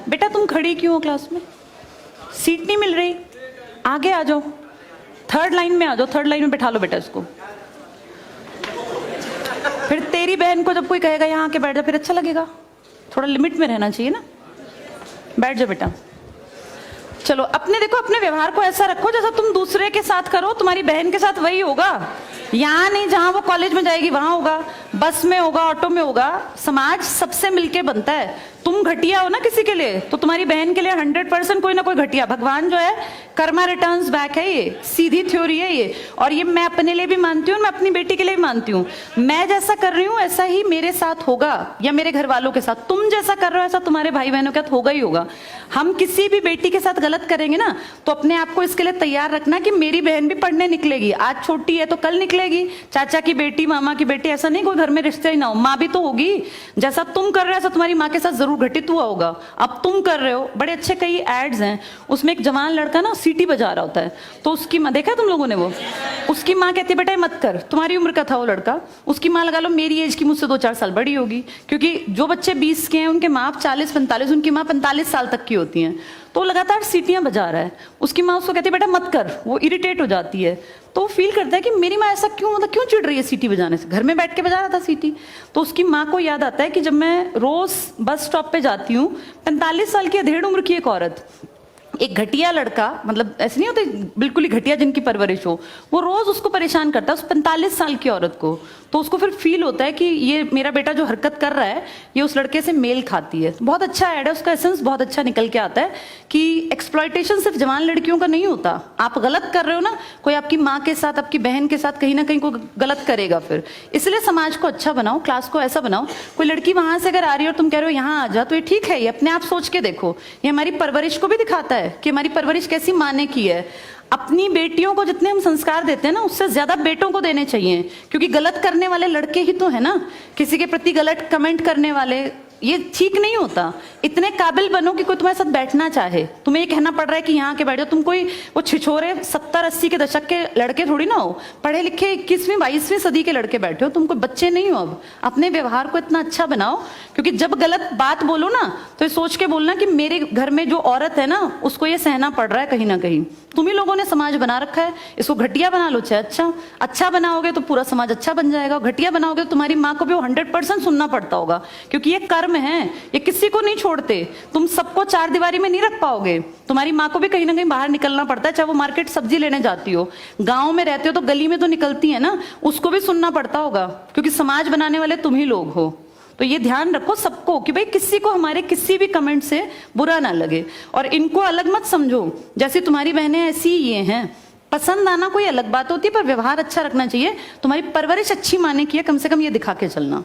बेटा तुम खड़ी क्यों हो क्लास में? सीट नहीं मिल रही, आगे आ जाओ, थर्ड लाइन में आ जाओ, थर्ड लाइन में बैठा लो बेटा इसको। फिर तेरी बहन को जब कोई कहेगा यहाँ आके बैठ जा, फिर अच्छा लगेगा? थोड़ा लिमिट में रहना चाहिए ना। बैठ जाओ बेटा। चलो अपने देखो, अपने व्यवहार को ऐसा रखो जैसा तुम दूसरे के साथ करो, तुम्हारी बहन के साथ वही होगा। यहाँ नहीं, जहां वो कॉलेज में जाएगी वहां होगा, बस में होगा, ऑटो में होगा। समाज सबसे मिलके बनता है। तुम घटिया हो ना किसी के लिए, तो तुम्हारी बहन के लिए 100% कोई ना कोई घटिया। भगवान जो है कर्मा रिटर्न्स बैक है, ये सीधी थ्योरी है ये। और ये मैं अपने लिए भी मानती हूँ, मैं अपनी बेटी के लिए भी मानती हूँ। मैं जैसा कर रही हूँ ऐसा ही मेरे साथ होगा, या मेरे घर वालों के साथ। तुम जैसा कर रहे हो ऐसा तुम्हारे भाई बहनों के साथ होगा ही होगा। हम किसी भी बेटी के साथ गलत करेंगे ना, तो अपने आप को इसके लिए तैयार रखना कि मेरी बहन भी पढ़ने निकलेगी। आज छोटी है तो कल निकलेगी। चाचा की बेटी, मामा की बेटी, ऐसा नहीं कोई घर में रिश्ते ही ना हो, माँ भी तो होगी। जैसा तुम कर रहे हो ऐसा तुम्हारी माँ के साथ जरूर घटित हुआ होगा। अब तुम कर रहे हो, बड़े अच्छे कई एड्स हैं, उसमें एक जवान लड़का ना सीटी बजा रहा होता है, तो उसकी माँ, देखा तुम लोगों ने वो, उसकी माँ कहती है बेटा मत कर। तुम्हारी उम्र का था वो लड़का, उसकी माँ लगा लो मेरी एज की, मुझसे 2-4 साल बड़ी होगी, क्योंकि जो बच्चे 20 के हैं उनके माँ 40-45, उनकी माँ 45 साल तक की होती हैं। तो लगातार सीटियां बजा रहा है, उसकी माँ उसको कहती है बेटा मत कर, वो इरिटेट हो जाती है। तो फील करता है कि मेरी माँ ऐसा क्यों, मतलब क्यों चिढ़ रही है सीटी बजाने से, घर में बैठ के बजा रहा था सीटी। तो उसकी माँ को याद आता है कि जब मैं रोज बस स्टॉप पे जाती हूँ, 45 साल की अधेड़ उम्र की एक औरत, एक घटिया लड़का, मतलब ऐसे नहीं होते बिल्कुल ही घटिया जिनकी परवरिश हो, वो रोज उसको परेशान करता है, उस 45 साल की औरत को। तो उसको फिर फील होता है कि ये मेरा बेटा जो हरकत कर रहा है ये उस लड़के से मेल खाती है। बहुत अच्छा ऐड है, उसका एसेंस बहुत अच्छा निकल के आता है कि एक्सप्लॉयटेशन सिर्फ जवान लड़कियों का नहीं होता। आप गलत कर रहे हो ना, कोई आपकी माँ के साथ, आपकी बहन के साथ कहीं ना कहीं कोई गलत करेगा फिर। इसलिए समाज को अच्छा बनाओ, क्लास को ऐसा बनाओ, कोई लड़की वहां से अगर आ रही है और तुम कह रहे हो यहाँ आ जा, तो ये ठीक है, ये अपने आप सोच के देखो। ये हमारी परवरिश को भी दिखाता है कि हमारी परवरिश कैसी माँ ने की है। अपनी बेटियों को जितने हम संस्कार देते हैं ना, उससे ज्यादा बेटों को देने चाहिए, क्योंकि गलत करने वाले लड़के ही तो है ना, किसी के प्रति गलत कमेंट करने वाले। ये ठीक नहीं होता। इतने काबिल बनो कि कोई तुम्हारे साथ बैठना चाहे। तुम्हें ये कहना पड़ रहा है कि यहाँ के बैठ जाओ, तुम कोई वो छिछोरे 70-80 के दशक के लड़के थोड़ी ना हो, पढ़े लिखे 21वीं-22वीं सदी के लड़के बैठे हो, तुम कोई बच्चे नहीं हो। अब अपने व्यवहार को इतना अच्छा बनाओ, क्योंकि जब गलत बात बोलो ना तो ये सोच के बोलना कि मेरे घर में जो औरत है ना उसको ये सहना पड़ रहा है कहीं ना कहीं। तुम ही लोगों ने समाज बना रखा है, इसको घटिया बना लो चाहे अच्छा बनाओगे तो पूरा समाज अच्छा बन जाएगा। घटिया बनाओगे तो तुम्हारी माँ को भी 100% सुनना पड़ता होगा, क्योंकि ये कर्म है, ये किसी को नहीं छोड़ते। तुम सबको 4 दीवारी में नहीं रख पाओगे, तुम्हारी माँ को भी कहीं ना कहीं बाहर निकलना पड़ता है, चाहे वो मार्केट सब्जी लेने जाती हो, गाँव में रहते हो तो गली में तो निकलती है ना, उसको भी सुनना पड़ता होगा, क्योंकि समाज बनाने वाले तुम ही लोग हो। तो ये ध्यान रखो सबको कि भाई किसी को हमारे किसी भी कमेंट से बुरा ना लगे, और इनको अलग मत समझो। जैसी तुम्हारी बहनें ऐसी ही ये हैं। पसंद आना कोई अलग बात होती है, पर व्यवहार अच्छा रखना चाहिए। तुम्हारी परवरिश अच्छी माने की है, कम से कम ये दिखा के चलना।